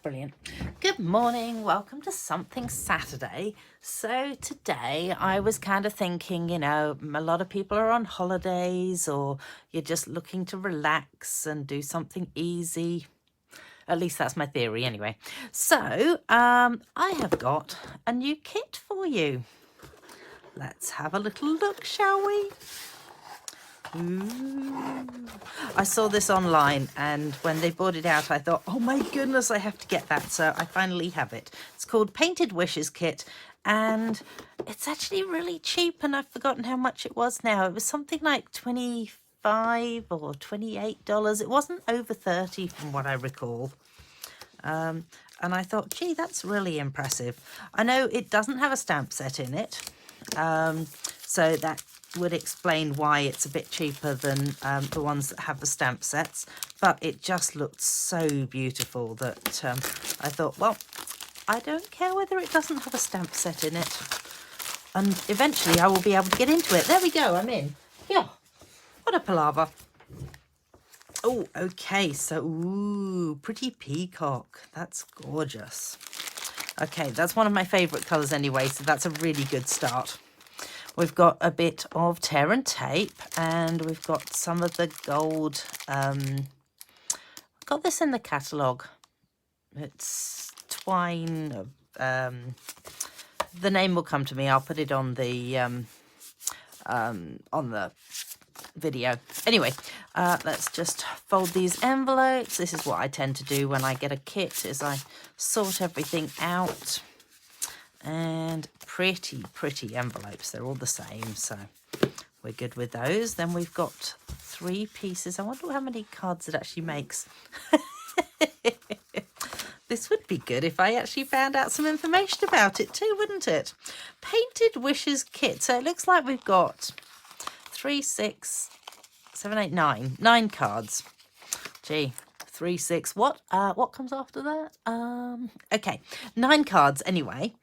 Brilliant. Good morning. Welcome to Something Saturday. So today I was kind of thinking, a lot of people are on holidays or you're just looking to relax and do something easy. At least that's my theory anyway. So I have got a new kit for you. Let's have a little look, shall we? Ooh. I saw this online, and when they brought it out I thought, oh my goodness, I have to get that. So I finally have it. It's called Painted Wishes Kit, and it's actually really cheap, and I've forgotten how much it was now. It was something like $25 or $28. It wasn't over 30 from what I recall. And I thought, gee, that's really impressive. I know it doesn't have a stamp set in it, so that would explain why it's a bit cheaper than the ones that have the stamp sets, but it just looked so beautiful that I thought, well, I don't care whether it doesn't have a stamp set in it, and eventually I will be able to get into it. There we go, I'm in. Yeah, what a palaver. Oh, okay, so, ooh, pretty peacock. That's gorgeous. Okay, that's one of my favourite colours anyway, so that's a really good start. We've got a bit of tear and tape, and we've got some of the gold. Got this in the catalogue. It's twine. The name will come to me. I'll put it on the video. Anyway, let's just fold these envelopes. This is what I tend to do when I get a kit, is I sort everything out. And pretty envelopes. They're all the same, so we're good with those. Then we've got 3 pieces. I wonder how many cards it actually makes. This would be good if I actually found out some information about it too, wouldn't it? Painted Wishes Kit. So it looks like we've got 3, 6, 7, 8, 9. 9 cards. Gee. 3, 6. What comes after that? Okay, 9 cards anyway.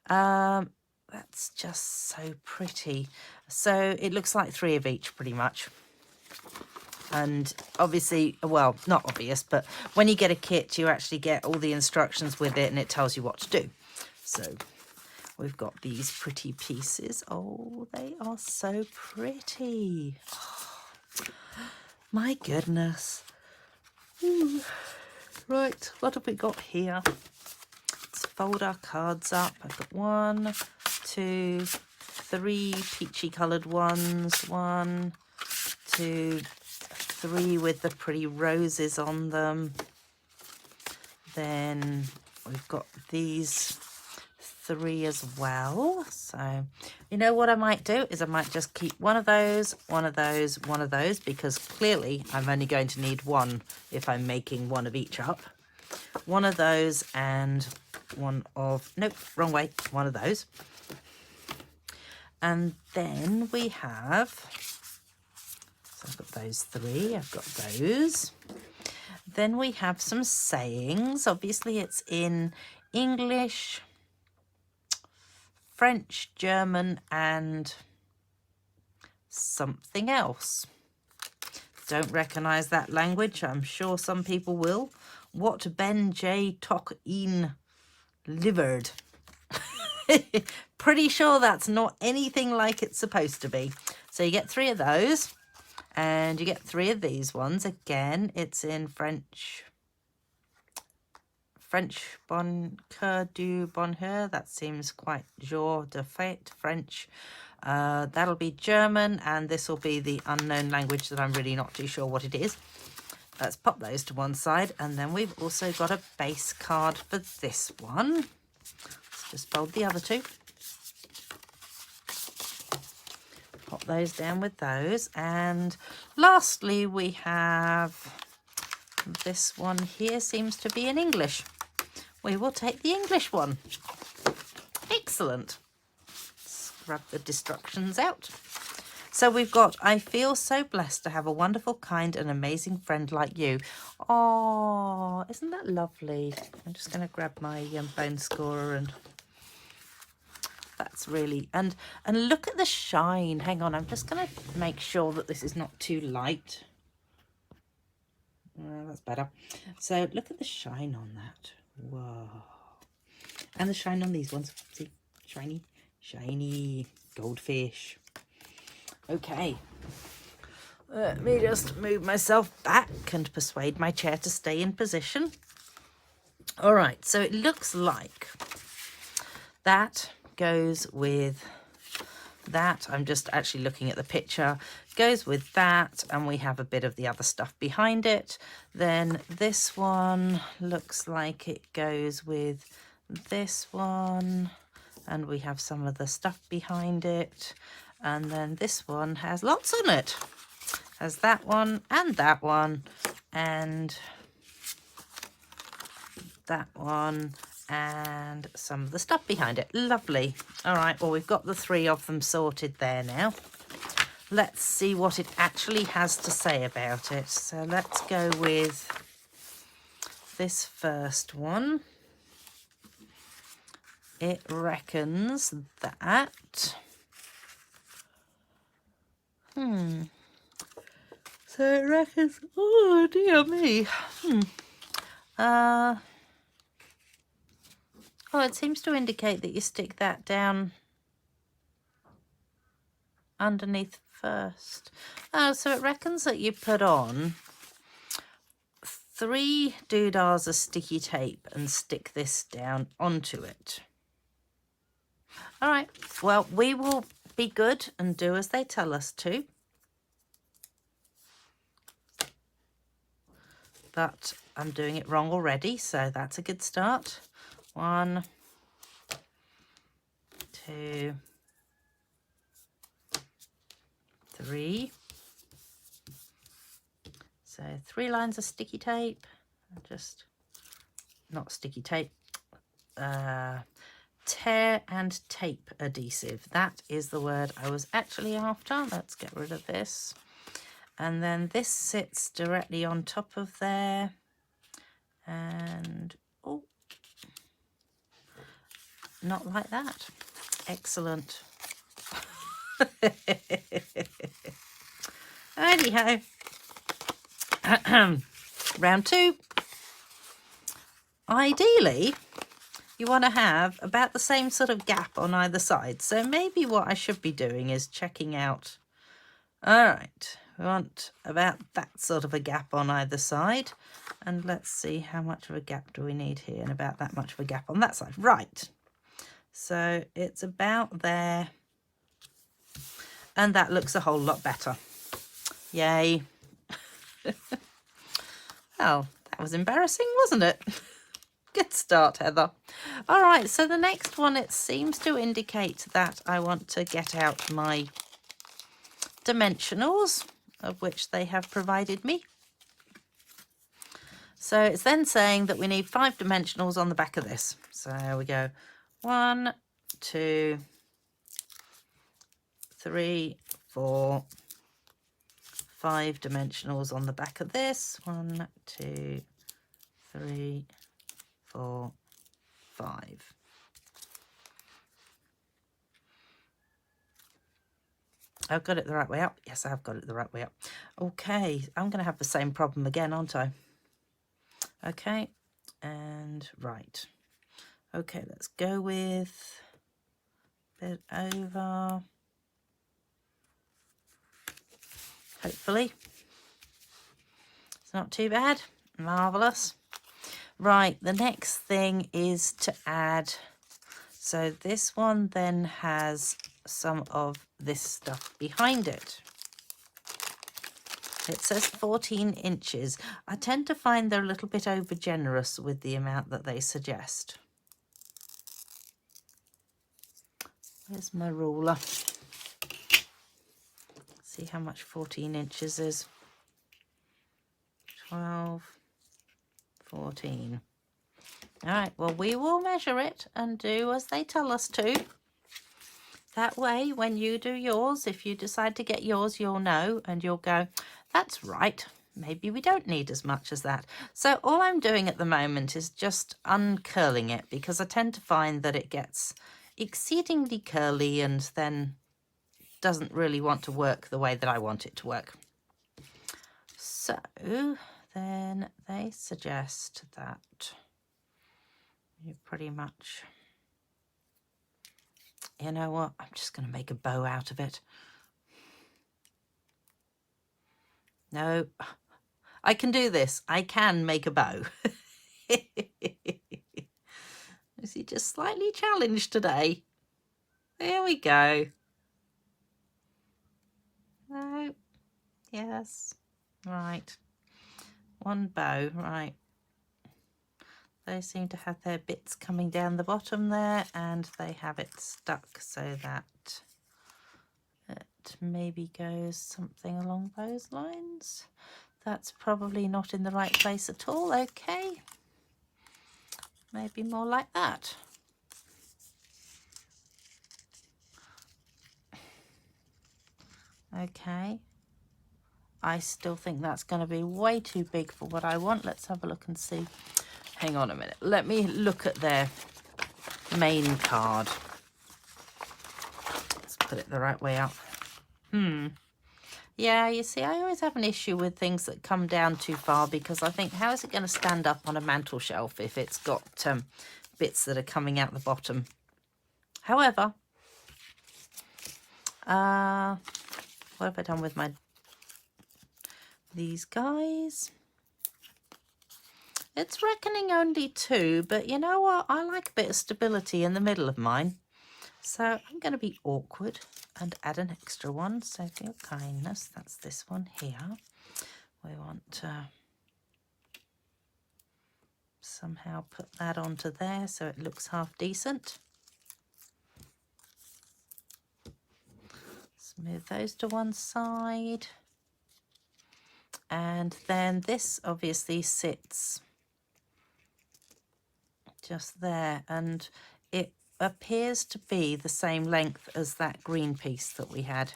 That's just so pretty. So it looks like 3 of each pretty much. And obviously, well, not obvious, but when you get a kit, you actually get all the instructions with it and it tells you what to do. So we've got these pretty pieces. Oh, they are so pretty. Oh, my goodness. Ooh. Right, what have we got here? Let's fold our cards up. I've got 1, 2, 3 peachy coloured ones. 1, 2, 3 with the pretty roses on them. Then we've got these 3 as well. So you know what I might do is I might just keep one of those, one of those, one of those, because clearly I'm only going to need 1 if I'm making 1 of each up. 1 of those and 1 of, nope, wrong way, 1 of those. And then we have, so I've got those 3, I've got those. Then we have some sayings. Obviously it's in English, French, German, and something else. Don't recognise that language. I'm sure some people will. What Ben J. Tok in livered. Pretty sure that's not anything like it's supposed to be. So you get 3 of those, and you get 3 of these ones. Again, it's in French. French Bonheur du Bonheur. That seems quite jour de fête, French. That'll be German, and this will be the unknown language that I'm really not too sure what it is. Let's pop those to one side, and then we've also got a base card for this one. Let's just fold the other 2. Pop those down with those, and lastly we have this one here. Seems to be in English. We will take the English one. Excellent. Scrub the distractions out. So we've got, I feel so blessed to have a wonderful, kind and amazing friend like you. Oh, isn't that lovely? I'm just going to grab my bone scorer, and that's really, and look at the shine. Hang on, I'm just going to make sure that this is not too light. That's better. So look at the shine on that. Whoa. And the shine on these ones. See, shiny, shiny goldfish. Okay. Let me just move myself back and persuade my chair to stay in position. All right, so it looks like that goes with that. I'm just actually looking at the picture. Goes with that, and we have a bit of the other stuff behind it. Then this one looks like it goes with this one, and we have some of the stuff behind it. And then this one has lots on it. Has that one and that one and that one and some of the stuff behind it. Lovely. All right, well, we've got the 3 of them sorted there now. Let's see what it actually has to say about it. So let's go with this first one. It reckons that... So it reckons... Oh, dear me. Oh, it seems to indicate that you stick that down underneath first. Oh, so it reckons that you put on 3 doodahs of sticky tape and stick this down onto it. All right, well, we will be good and do as they tell us to. But I'm doing it wrong already, so that's a good start. 1, 2, 3. So 3 lines of sticky tape, just not sticky tape, tear and tape adhesive. That is the word I was actually after. Let's get rid of this. And then this sits directly on top of there. And, oh, not like that. Excellent. Anyhow. Round 2. Ideally, you want to have about the same sort of gap on either side. So maybe what I should be doing is checking out. All right, we want about that sort of a gap on either side. And let's see how much of a gap do we need here, and about that much of a gap on that side. Right, so it's about there. And that looks a whole lot better. Yay. Well, that was embarrassing, wasn't it? Good start, Heather. All right, so the next one, it seems to indicate that I want to get out my dimensionals, of which they have provided me. So it's then saying that we need 5 dimensionals on the back of this. So we go 1, 2, 3, 4, 5 dimensionals on the back of this. 1, 2, 3, 4, 5. I've got it the right way up. Yes, I've got it the right way up. Okay, I'm going to have the same problem again, aren't I? Okay, and right. Okay, let's go with a bit over. Hopefully. It's not too bad. Marvellous. Right, the next thing is to add. So this one then has some of this stuff behind it. It says 14 inches. I tend to find they're a little bit over generous with the amount that they suggest. Where's my ruler? See how much 14 inches is. 12, 14. All right, well, we will measure it and do as they tell us to. That way, when you do yours, if you decide to get yours, you'll know and you'll go, that's right, maybe we don't need as much as that. So all I'm doing at the moment is just uncurling it, because I tend to find that it gets exceedingly curly and then doesn't really want to work the way that I want it to work. So then they suggest that You pretty much, you know what, I'm just going to make a bow out of it. No, I can do this. I can make a bow. Is he just slightly challenged today? There we go. No. Yes. Right. One bow. Right. They seem to have their bits coming down the bottom there, and they have it stuck so that it maybe goes something along those lines. That's probably not in the right place at all. Okay. Maybe more like that. Okay. I still think that's going to be way too big for what I want. Let's have a look and see. Hang on a minute. Let me look at their main card. Let's put it the right way up. Yeah, you see, I always have an issue with things that come down too far, because I think, how is it going to stand up on a mantel shelf if it's got bits that are coming out the bottom? However, what have I done with these guys? It's reckoning only 2, but you know what? I like a bit of stability in the middle of mine. So I'm going to be awkward and add an extra one. So for your kindness, that's this one here. We want to somehow put that onto there so it looks half decent. Let's move those to one side. And then this obviously sits just there, and it appears to be the same length as that green piece that we had.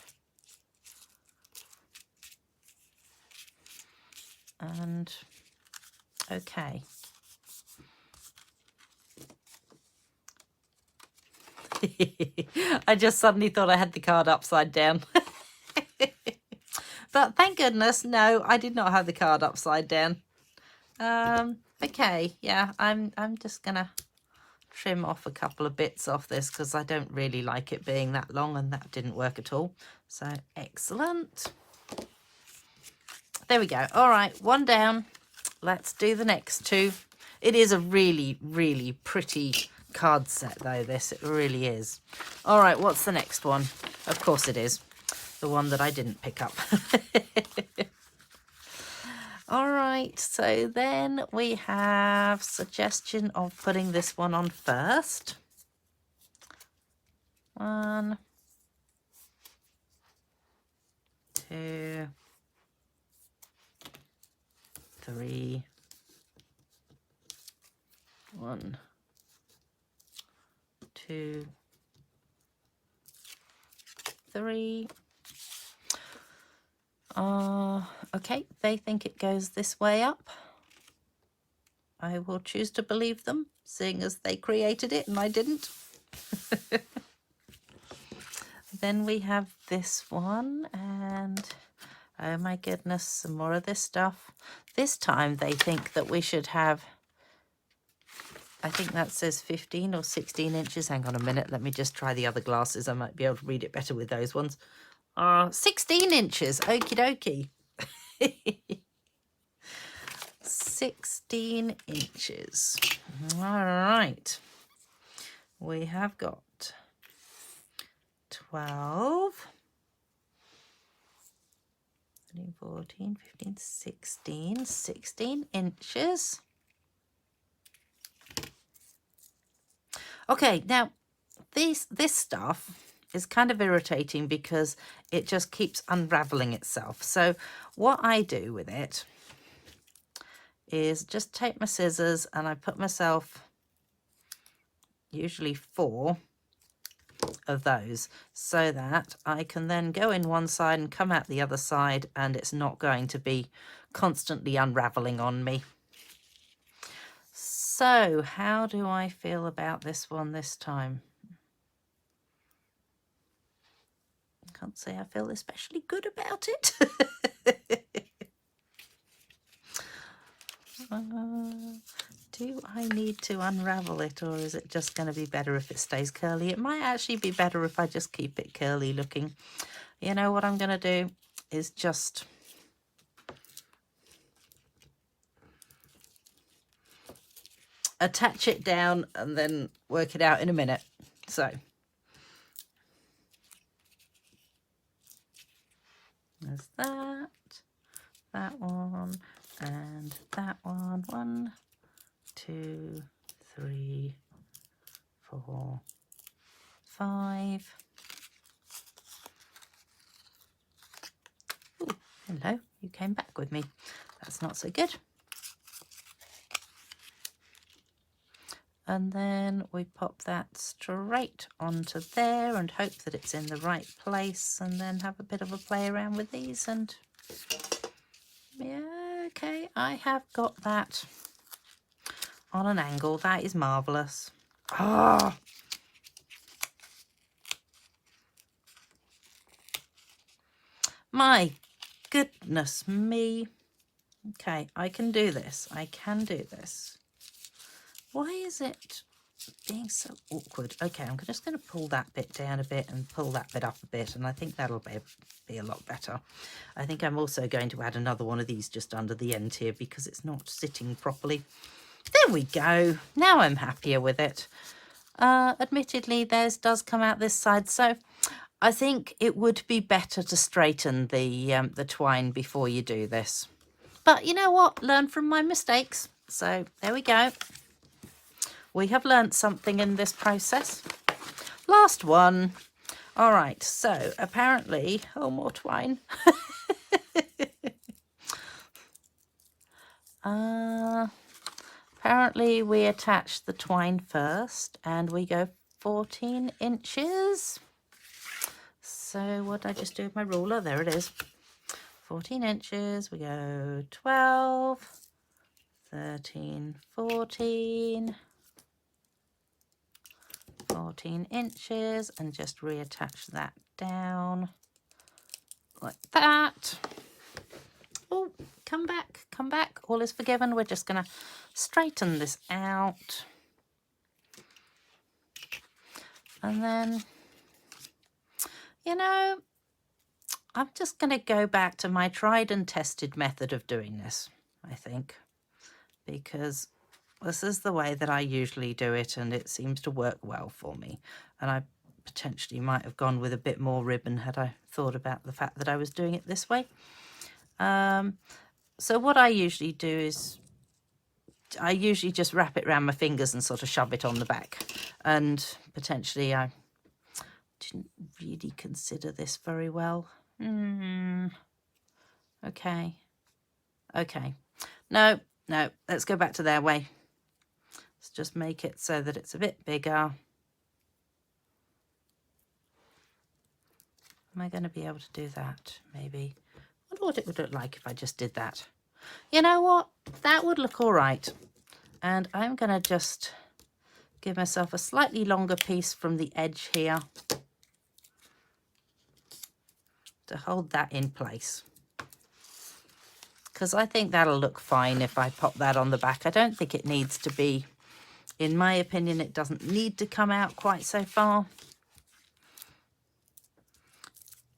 And okay. I just suddenly thought I had the card upside down. But thank goodness, no, I did not have the card upside down. Okay, yeah, I'm just gonna trim off a couple of bits off this because I don't really like it being that long, and that didn't work at all. So excellent. There we go. All right, one down. Let's do the next 2. It is a really, really pretty card set though, this. It really is. All right, what's the next one? Of course it is. The one that I didn't pick up. All right, so then we have suggestion of putting this one on first. 1, 2, 3. 1, 2, 3. Okay, they think it goes this way up. I will choose to believe them, seeing as they created it and I didn't. Then we have this one, and oh my goodness, some more of this stuff. This time they think that we should have, I think that says 15 or 16 inches. Hang on a minute, let me just try the other glasses. I might be able to read it better with those ones. 16 inches, okie dokie. 16 inches. All right. We have got 12, 13, 14, 15, 16 inches. Okay, now this stuff is kind of irritating because it just keeps unraveling itself. So what I do with it is just take my scissors and I put myself usually 4 of those so that I can then go in one side and come out the other side, and it's not going to be constantly unraveling on me. So how do I feel about this one this time? I can't say I feel especially good about it. Do I need to unravel it, or is it just going to be better if it stays curly? It might actually be better if I just keep it curly looking. You know what I'm going to do is just attach it down and then work it out in a minute. So there's that one, and that one. 1, 2, 3, 4, 5. Ooh, hello, you came back with me. That's not so good. And then we pop that straight onto there and hope that it's in the right place, and then have a bit of a play around with these. And yeah, okay, I have got that on an angle. That is marvellous. Ah! My goodness me. Okay, I can do this. I can do this. Why is it being so awkward? Okay, I'm just going to pull that bit down a bit and pull that bit up a bit, and I think that'll be a lot better. I think I'm also going to add another one of these just under the end here because it's not sitting properly. There we go. Now I'm happier with it. Admittedly, theirs does come out this side, so I think it would be better to straighten the twine before you do this. But you know what? Learn from my mistakes. So there we go. We have learnt something in this process. Last one. All right, so apparently, oh, more twine. Apparently we attach the twine first and we go 14 inches. So what did I just do with my ruler? There it is. 14 inches, we go 12, 13, 14 inches, and just reattach that down like that. Oh, come back, all is forgiven. We're just gonna straighten this out, and then, you know, I'm just gonna go back to my tried and tested method of doing this, I think, because this is the way that I usually do it, and it seems to work well for me. And I potentially might have gone with a bit more ribbon had I thought about the fact that I was doing it this way. So what I usually do is I usually just wrap it around my fingers and sort of shove it on the back. And potentially I didn't really consider this very well. Okay. No, let's go back to their way. Let's just make it so that it's a bit bigger. Am I going to be able to do that? Maybe. I wonder what it would look like if I just did that. You know what? That would look all right. And I'm going to just give myself a slightly longer piece from the edge here to hold that in place. Because I think that'll look fine if I pop that on the back. I don't think it needs to be, in my opinion, it doesn't need to come out quite so far.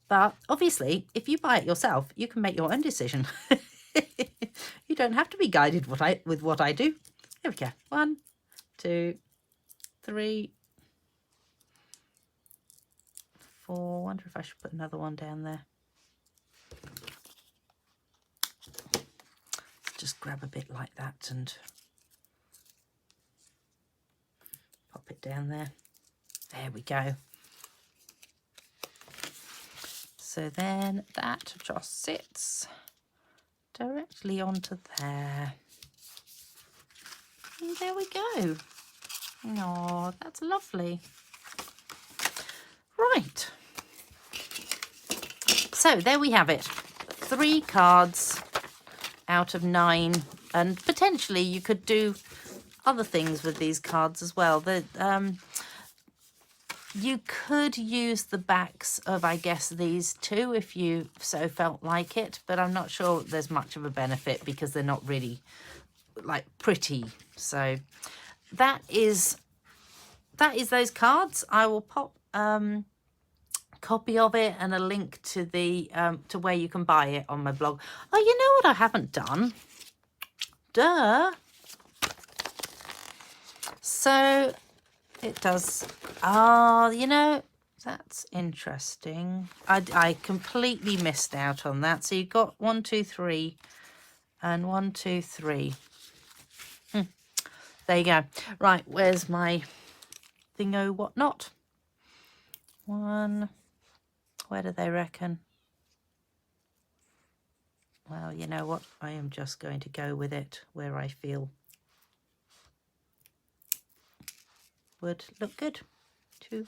But obviously, if you buy it yourself, you can make your own decision. You don't have to be guided with what I do. Here we go. 1, 2, 3, 4. Wonder if I should put another one down there. Let's just grab a bit like that and pop it down there. There we go. So then that just sits directly onto there. And there we go. Oh, that's lovely. Right. So there we have it. 3 cards out of 9. And potentially you could do other things with these cards as well. You could use the backs of, I guess, these 2 if you so felt like it, but I'm not sure there's much of a benefit because they're not really like pretty So that is those cards. I will pop copy of it and a link to the to where you can buy it on my blog. Oh, you know what I haven't done? Duh. So it does. Oh, you know, that's interesting. I completely missed out on that. So you've got 1, 2, 3 and 1, 2, 3. There you go. Right, where's my thingo whatnot? 1. Where do they reckon? Well, you know what? I am just going to go with it where I feel would look good. 2.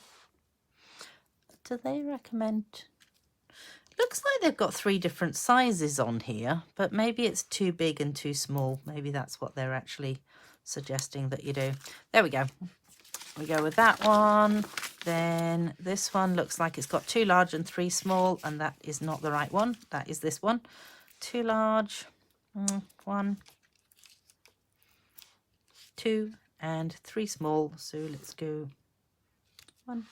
Do they recommend? Looks like they've got 3 different sizes on here, but maybe it's too big and too small. Maybe that's what they're actually suggesting that you do. There we go. We go with that one. Then this one looks like it's got 2 large and 3 small, and that is not the right one. That is this one. 2 large, 1, 2, and 3 small. So let's go 1,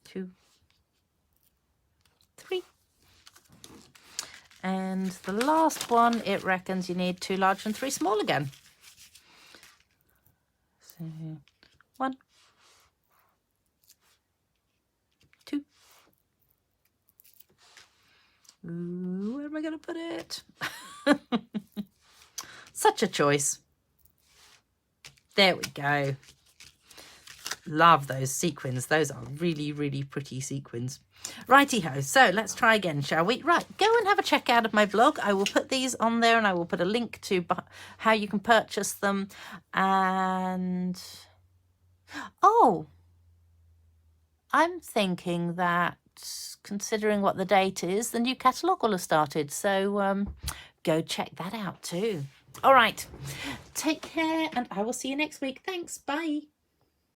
2, 3. And the last one, it reckons you need 2 large and 3 small again. So 1, 2. Ooh, where am I going to put it? Such a choice. There we go. Love those sequins. Those are really, really pretty sequins. Righty-ho. So let's try again, shall we? Right, go and have a check out of my blog. I will put these on there, and I will put a link to how you can purchase them. And oh, I'm thinking that considering what the date is, the new catalogue will have started. So go check that out too. All right. Take care, and I will see you next week. Thanks. Bye.